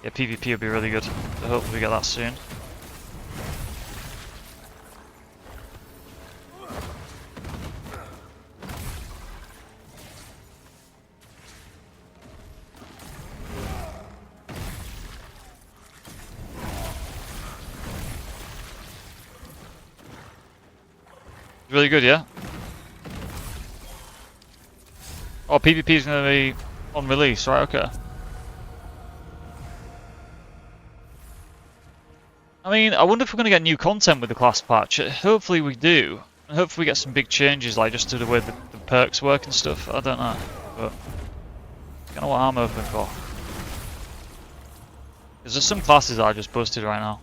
Yeah, PvP will be really good. So hopefully we get that soon. Really good, yeah? Oh, PvP is going to be on release, right? Okay. I mean, I wonder if we're going to get new content with the class patch. Hopefully we do. And hopefully we get some big changes, like just to the way the perks work and stuff. I don't know. But kind of what I'm hoping for. Because there's some classes that are just busted right now.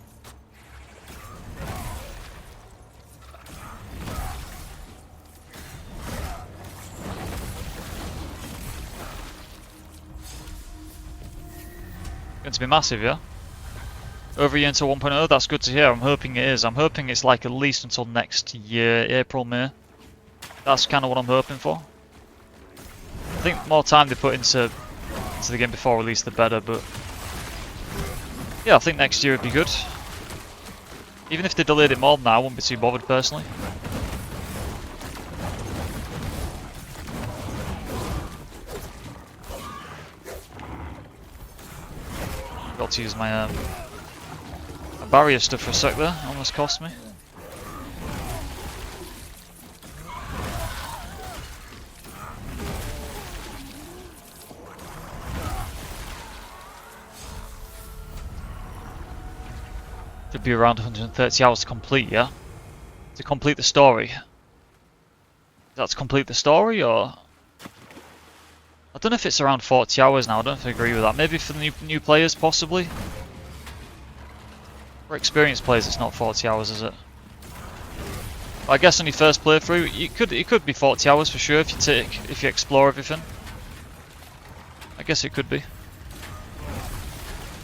Going to be massive, yeah? Over a year until 1.0, that's good to hear. I'm hoping it is. I'm hoping it's like at least until next year, April, May. That's kind of what I'm hoping for. I think more time they put into the game before release, the better, but yeah, I think next year would be good. Even if they delayed it more than that, I wouldn't be too bothered personally. Got to use my barrier stuff for a sec there, almost cost me. Should be around 130 hours to complete, yeah? To complete the story. Is that to complete the story, or...? I don't know if it's around 40 hours now, I don't know if I agree with that. Maybe for the new players, possibly? For experienced players, it's not 40 hours, is it? I guess on your first playthrough, it could be 40 hours for sure if you explore everything. I guess it could be.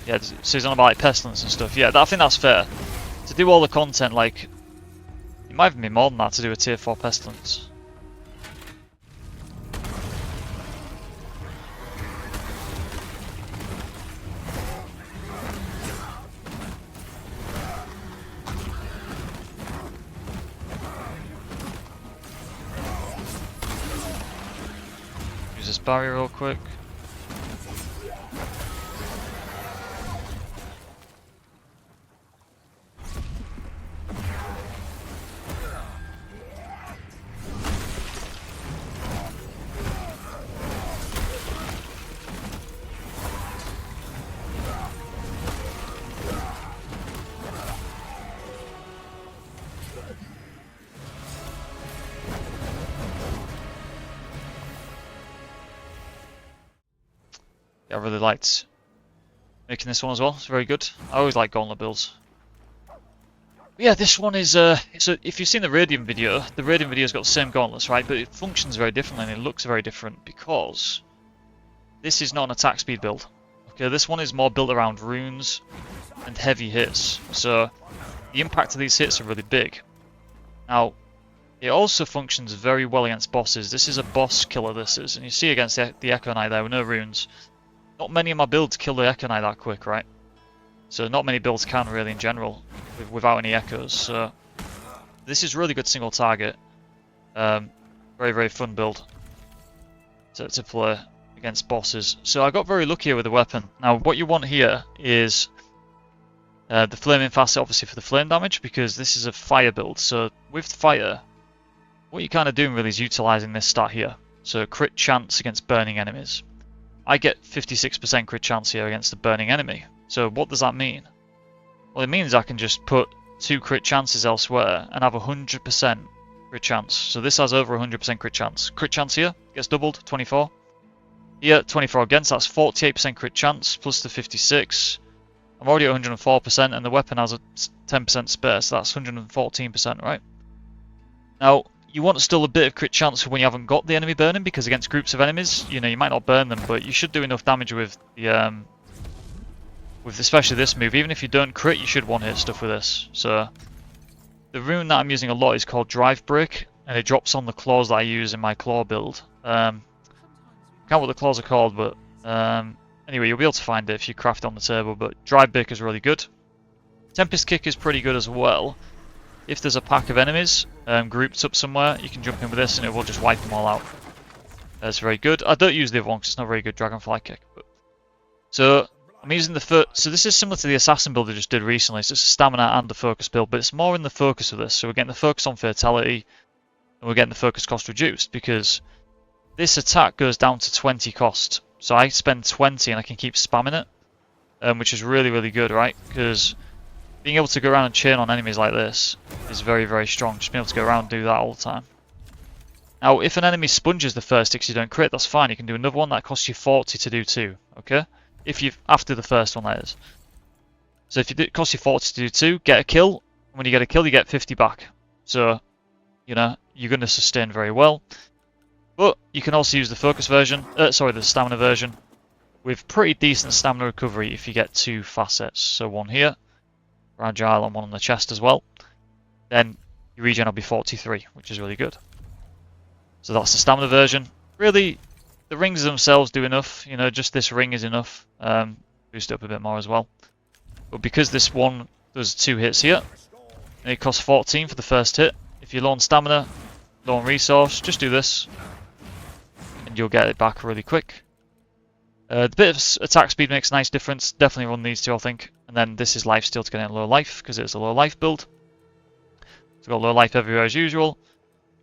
Yeah, so he's on about like pestilence and stuff. Yeah, I think that's fair. To do all the content, like, it might even be more than that to do a tier 4 pestilence. Use this barrier real quick. Yeah, I really liked making this one as well. It's very good. I always like gauntlet builds. But yeah, this one is so if you've seen the Radiant video, has got the same gauntlets, right? But it functions very differently and it looks very different because this is not an attack speed build. Okay, this one is more built around runes and heavy hits. So the impact of these hits are really big. Now, it also functions very well against bosses. This is a boss killer, this is, and you see against the Echo Knight there with no runes. Not many of my builds kill the Echo Knight that quick, right? So not many builds can really in general without any echoes. So this is really good single target. Very, very fun build to play against bosses. So I got very lucky here with the weapon. Now what you want here is the flaming facet, obviously for the flame damage, because this is a fire build. So with fire, what you're kind of doing really is utilizing this stat here. So crit chance against burning enemies. I get 56% crit chance here against the burning enemy. So what does that mean? Well, it means I can just put 2 crit chances elsewhere and have 100% crit chance. So this has over 100% crit chance. Crit chance here gets doubled, 24. Here, 24 again, so that's 48% crit chance plus the 56. I'm already at 104% and the weapon has a 10% spare, so that's 114%, right? Now, you want still a bit of crit chance for when you haven't got the enemy burning, because against groups of enemies, you know, you might not burn them, but you should do enough damage with the especially this move. Even if you don't crit, you should one-hit stuff with this. So the rune that I'm using a lot is called Drive Break, and it drops on the claws that I use in my claw build. I can't remember what the claws are called, but Anyway, you'll be able to find it if you craft it on the table, but Drive Break is really good. Tempest Kick is pretty good as well. If there's a pack of enemies grouped up somewhere, you can jump in with this and it will just wipe them all out. That's very good. I don't use the other one because it's not very good, Dragonfly Kick. But... So, I'm using the first. So this is similar to the Assassin build I just did recently. So it's a stamina and a focus build, but it's more in the focus of this. So we're getting the focus on fatality, and we're getting the focus cost reduced because this attack goes down to 20 cost. So I spend 20 and I can keep spamming it, which is really, really good, right? Because being able to go around and chain on enemies like this is very, very strong. Just being able to go around and do that all the time. Now, if an enemy sponges the first 6 you don't crit, that's fine. You can do another one that costs you 40 to do too, okay? If you've after the first one, that is. So if it costs you 40 to do 2, get a kill. When you get a kill, you get 50 back. So, you know, you're going to sustain very well. But you can also use the focus version, the stamina version, with pretty decent stamina recovery if you get 2 facets. So one here, fragile, and one on the chest as well. Then your regen will be 43, which is really good. So that's the stamina version. Really, the rings themselves do enough. You know, just this ring is enough. Boost it up a bit more as well. But because this one does 2 hits here, and it costs 14 for the first hit. If you're low on stamina, low on resource, just do this, and you'll get it back really quick. The bit of attack speed makes a nice difference. Definitely run these two, I think. And then this is lifesteal to get in low life, because it's a low life build. It's got low life everywhere as usual.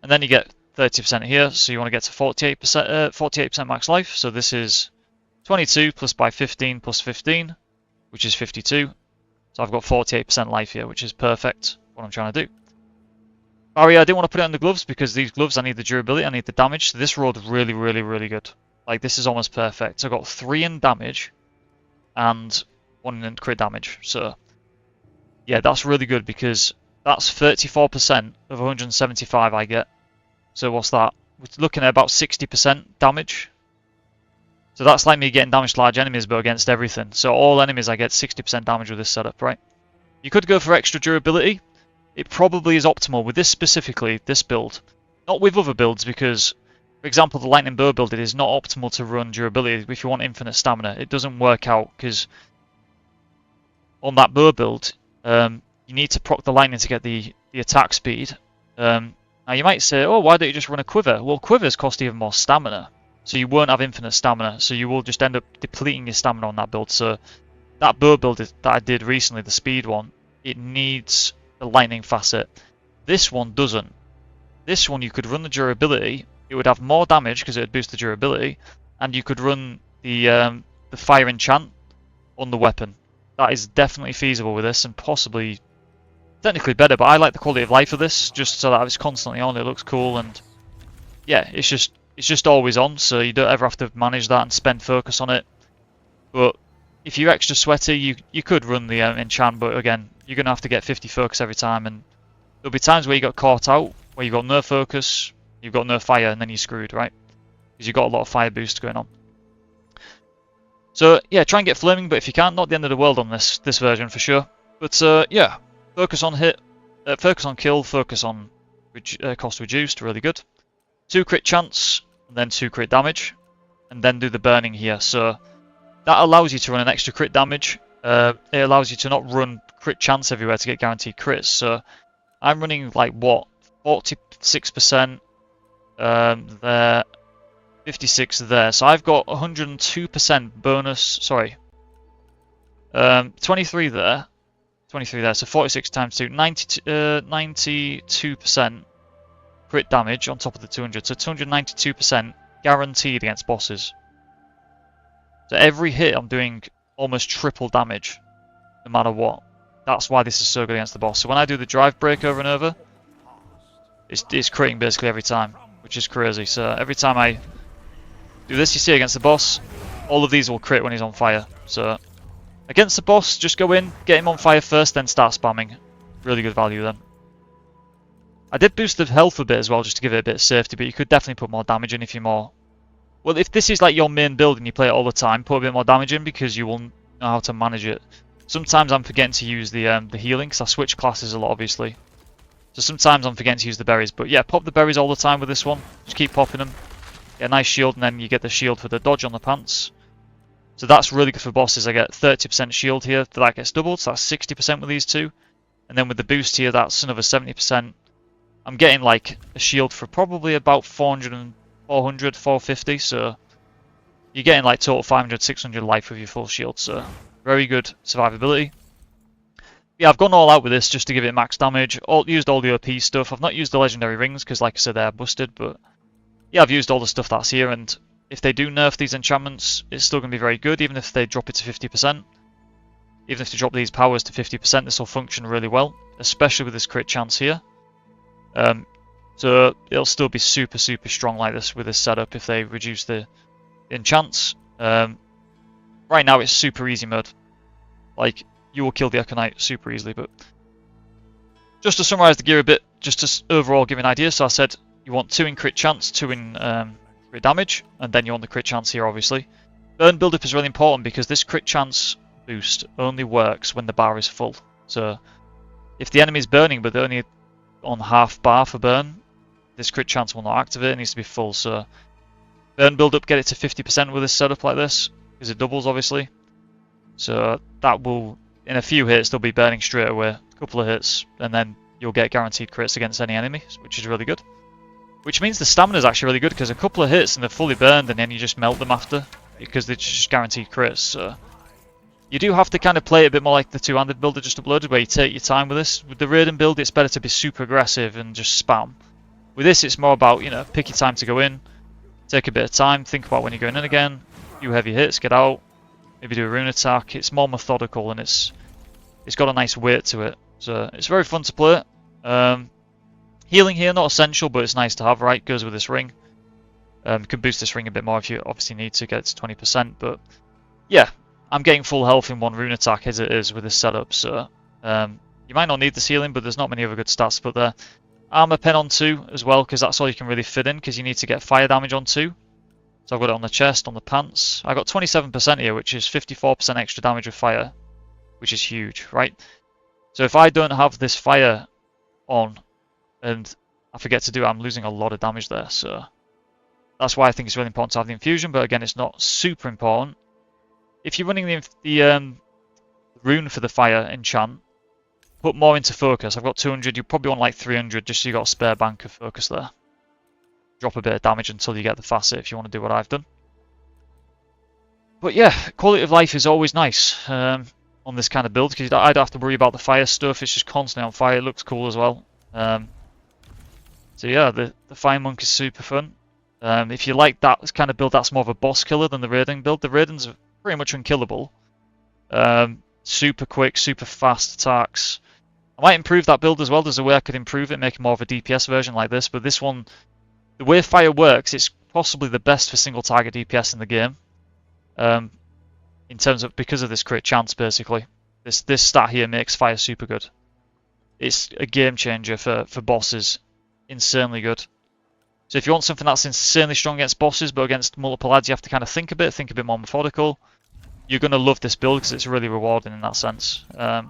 And then you get 30% here, so you want to get to 48% max life. So this is 22 plus by 15 plus 15, which is 52. So I've got 48% life here, which is perfect what I'm trying to do. Barrier, I didn't want to put it on the gloves because these gloves, I need the durability, I need the damage. So this rolled really, really, really good. Like, this is almost perfect. So I've got 3 in damage and 1 in crit damage. So, yeah, that's really good because that's 34% of 175 I get. So what's that? We're looking at about 60% damage. So that's like me getting damage to large enemies, but against everything. So all enemies, I get 60% damage with this setup, right? You could go for extra durability. It probably is optimal with this specifically, this build. Not with other builds, because, for example, the Lightning Bow build, it is not optimal to run durability if you want infinite stamina. It doesn't work out, because on that bow build, you need to proc the lightning to get the attack speed. Now you might say, oh, why don't you just run a quiver? Well, quivers cost even more stamina, so you won't have infinite stamina, so you will just end up depleting your stamina on that build. So that bow build that I did recently, the speed one, it needs the lightning facet. This one doesn't. This one you could run the durability, it would have more damage because it would boost the durability, and you could run the fire enchant on the weapon. That is definitely feasible with this, and possibly technically better, but I like the quality of life of this, just so that it's constantly on, it looks cool, and yeah, it's just always on, so you don't ever have to manage that and spend focus on it. But if you're extra sweaty, you could run the enchant, but again, you're going to have to get 50 focus every time, and there'll be times where you got caught out, where you've got no focus, you've got no fire, and then you're screwed, right? Because you've got a lot of fire boost going on. So yeah, try and get flaming, but if you can't, not the end of the world on this version for sure. But yeah, focus on hit, focus on kill, focus on cost reduced, really good. 2 crit chance, and then 2 crit damage, and then do the burning here. So that allows you to run an extra crit damage. It allows you to not run crit chance everywhere to get guaranteed crits. So I'm running like what, 46% there, 56 there. So I've got 102% bonus. Sorry, 23 there. 23 there, so 46 times 2, 92% crit damage on top of the 200, so 292% guaranteed against bosses. So every hit I'm doing almost triple damage, no matter what. That's why this is so good against the boss. So when I do the drive break over and over, it's critting basically every time, which is crazy. So every time I do this, you see against the boss, all of these will crit when he's on fire. So against the boss, just go in, get him on fire first, then start spamming. Really good value then. I did boost the health a bit as well, just to give it a bit of safety, but you could definitely put more damage in if you're more... Well, if this is like your main build and you play it all the time, put a bit more damage in because you will know how to manage it. Sometimes I'm forgetting to use the healing, because I switch classes a lot, obviously. So sometimes I'm forgetting to use the berries, but yeah, pop the berries all the time with this one. Just keep popping them. Get a nice shield, and then you get the shield for the dodge on the pants. So that's really good for bosses. I get 30% shield here, that gets doubled, so that's 60% with these two. And then with the boost here, that's another 70%. I'm getting like a shield for probably about 400, 450, so you're getting like total 500, 600 life with your full shield, so very good survivability. Yeah, I've gone all out with this just to give it max damage. Used all the OP stuff. I've not used the legendary rings because, like I said, they're busted, but yeah, I've used all the stuff that's here, and if they do nerf these enchantments, it's still going to be very good, even if they drop it to 50%. Even if they drop these powers to 50%, this will function really well, especially with this crit chance here. So it'll still be super, super strong like this with this setup if they reduce the enchants. Right now it's super easy mode. Like, you will kill the Echo Knight super easily, but just to summarise the gear a bit, just to overall give an idea, so I said you want 2 in crit chance, 2 in crit damage, and then you want the crit chance here obviously. Burn build-up is really important because this crit chance boost only works when the bar is full. So if the enemy is burning but they're only on half bar for burn, this crit chance will not activate, it needs to be full. So burn build-up, get it to 50% with this setup like this, because it doubles obviously. So that will, in a few hits, they'll be burning straight away, a couple of hits, and then you'll get guaranteed crits against any enemy, which is really good. Which means the stamina is actually really good, because a couple of hits and they're fully burned, and then you just melt them after, because they're just guaranteed crits. So you do have to kind of play it a bit more like the two-handed build I just uploaded, where you take your time with this. With the Raiden build, it's better to be super aggressive and just spam. With this, it's more about, you know, pick your time to go in, take a bit of time, think about when you're going in again, few heavy hits, get out, maybe do a rune attack. It's more methodical, and it's got a nice weight to it. So it's very fun to play. Healing here, not essential, but it's nice to have, right? Goes with this ring. You can boost this ring a bit more if you obviously need to get it to 20%, but yeah, I'm getting full health in one rune attack as it is with this setup, so you might not need this healing, but there's not many other good stats to put there. Armor pen on 2 as well, because that's all you can really fit in, because you need to get fire damage on 2. So I've got it on the chest, on the pants. I got 27% here, which is 54% extra damage with fire, which is huge, right? So if I don't have this fire on, and I forget to do it, I'm losing a lot of damage there, so that's why I think it's really important to have the infusion, but again, it's not super important. If you're running the rune for the fire enchant, put more into focus. I've got 200, you probably want like 300 just so you got a spare bank of focus there. Drop a bit of damage until you get the facet if you want to do what I've done. But yeah, quality of life is always nice on this kind of build, because I don't have to worry about the fire stuff, it's just constantly on fire, it looks cool as well. So yeah, the Fire Monk is super fun. If you like that kind of build, that's more of a boss killer than the Raiden build. The Raiden's pretty much unkillable. Super quick, super fast attacks. I might improve that build as well. There's a way I could improve it, make it more of a DPS version like this. But this one, the way fire works, it's possibly the best for single target DPS in the game. In terms of, because of this crit chance, basically. This stat here makes fire super good. It's a game changer for bosses. Insanely good. So if you want something that's insanely strong against bosses, but against multiple adds you have to kind of think a bit more methodical, you're going to love this build because it's really rewarding in that sense. I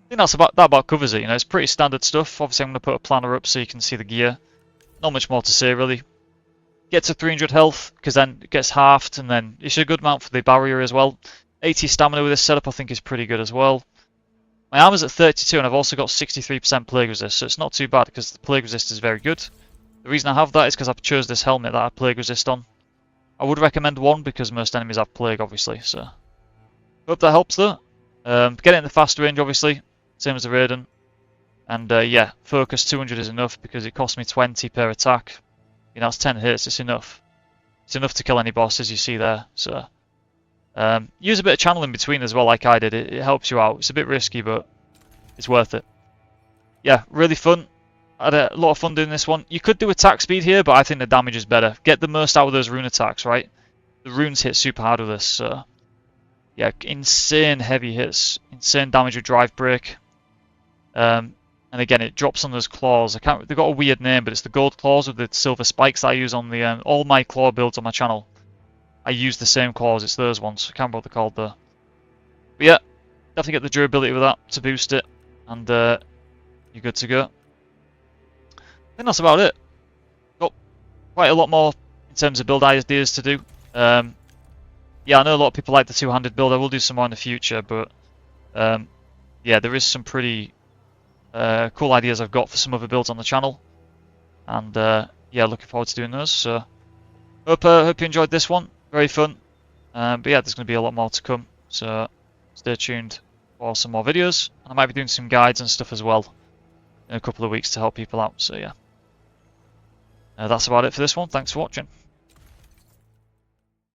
think that about covers it. You know, it's pretty standard stuff. Obviously, I'm going to put a planner up so you can see the gear. Not much more to say, really. Get to 300 health, because then it gets halved, and then it's a good amount for the barrier as well. 80 stamina with this setup I think is pretty good as well. My armor's at 32, and I've also got 63% plague resist, so it's not too bad because the plague resist is very good. The reason I have that is because I've chose this helmet that I have plague resist on. I would recommend one because most enemies have plague, obviously, so hope that helps though. Get it in the fast range, obviously, same as the Raiden. And yeah, focus 200 is enough because it costs me 20 per attack. You know, that's 10 hits, it's enough. It's enough to kill any bosses you see there, so use a bit of channel in between as well, like I did. It helps you out. It's a bit risky, but it's worth it. Yeah, really fun. I had a lot of fun doing this one. You could do attack speed here, but I think the damage is better. Get the most out of those rune attacks, right? The runes hit super hard with this, so yeah, insane heavy hits, insane damage with drive break. And again, it drops on those claws. They've got a weird name, but it's the gold claws with the silver spikes that I use on the all my claw builds on my channel. I use the same claws, it's those ones. I can't remember what they're called though. But yeah, definitely get the durability with that to boost it, and you're good to go. I think that's about it. Got quite a lot more in terms of build ideas to do. yeah, I know a lot of people like the two-handed build. I will do some more in the future, but yeah, there is some pretty cool ideas I've got for some other builds on the channel, and yeah, looking forward to doing those. So hope you enjoyed this one. Very fun. But yeah, there's going to be a lot more to come. So stay tuned for some more videos, and I might be doing some guides and stuff as well in a couple of weeks to help people out. So yeah, that's about it for this one. Thanks for watching.